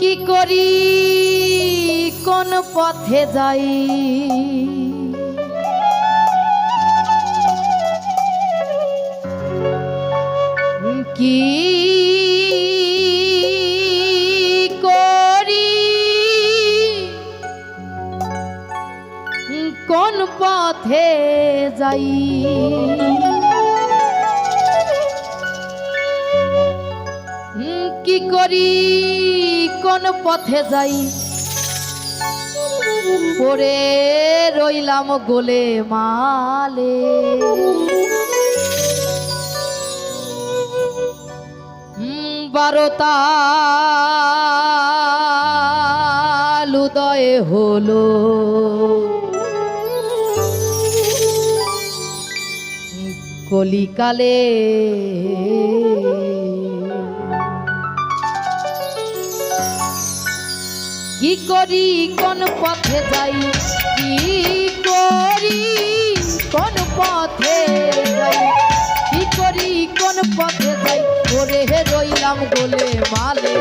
কি করি কোন পথে যাই কি করি কোন পথে যাই কি করি কোন পথে যাই পড়ে রইলাম গোলে মালে বারোতাল উদয় হলো কলিকালে কি করি কোন পথে যাই কি করি কোন পথে যাই কি করি কোন পথে যাই ওরে হে রইলাম গোলে মালে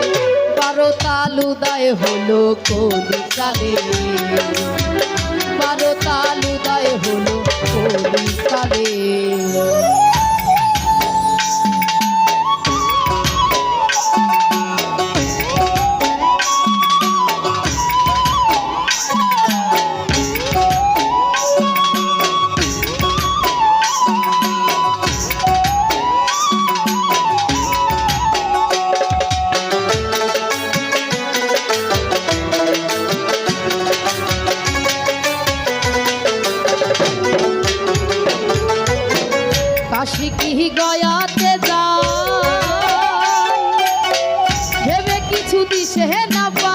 বারোতাল উদয় হলো কলিকালে বারোতাল উদয় হলো কলিকালে কাশি কি গয়াতে যাই ভেবে কিছু দিশে না পাই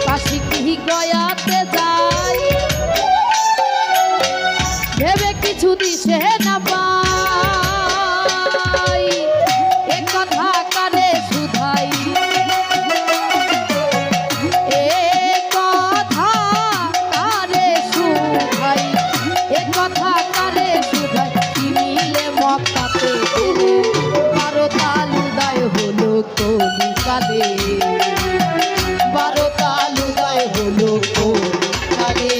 কাশি কি গয়াতে যাই ভেবে কিছু দিশে না পাই এ কথা কারে শুধাই বারোতাল উদয় হলো কলিকালে বারোতাল উদয় হলো কলিকালে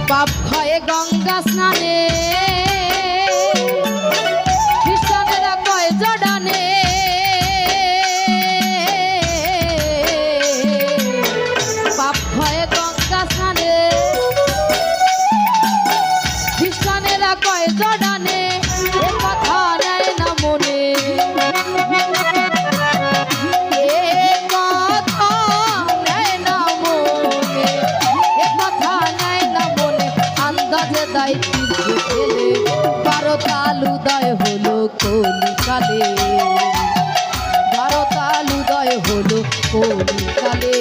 পাপ ক্ষয়ে গঙ্গা স্নানে খ্রিস্টানেরা কয় জর্ডানে পাপ ক্ষয়ে গঙ্গা স্নানে খ্রিস্টানেরা কয় জর্ডানে এ কথা নেয় না মনে বারোতাল উদয় হলো কলিকালে বারোতাল উদয় হলো কলিকালে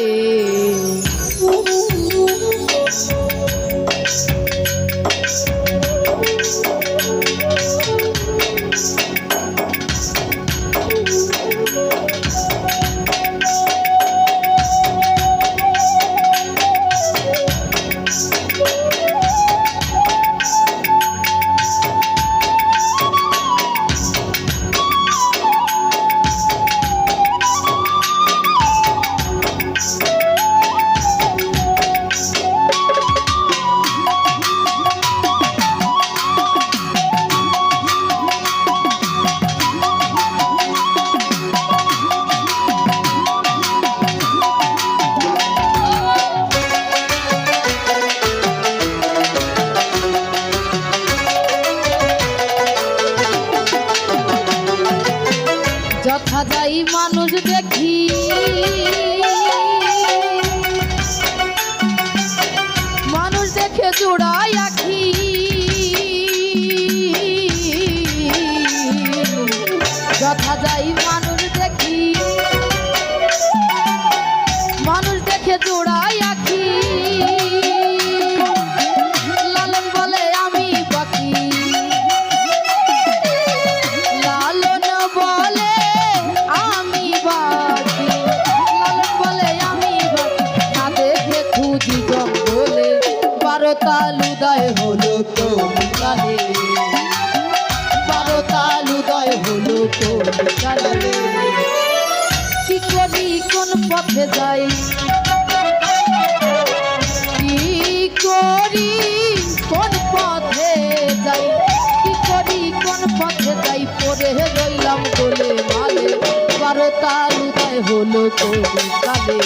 যথা যাই মানুষ দেখি মানুষ দেখে জোড়াই আখি যথা যাই মানুষ দেখি মানুষ দেখে জোড়াই আখি লালন বলে আমি বাকি লালন বলে আমি বাকি লালন বলে আমি বাকি না দেখে খুঁজি জঙ্গলে 12 তাল উদয় হলো তো কালে 12 তাল উদয় হলো তো কালে কি করি কোন পথে যাই কি করি কোন পথে যাই কি করি কোন পথে যাই পড়ে রইলাম গোলে মালে 12 তাল উদয় হলো তো কালে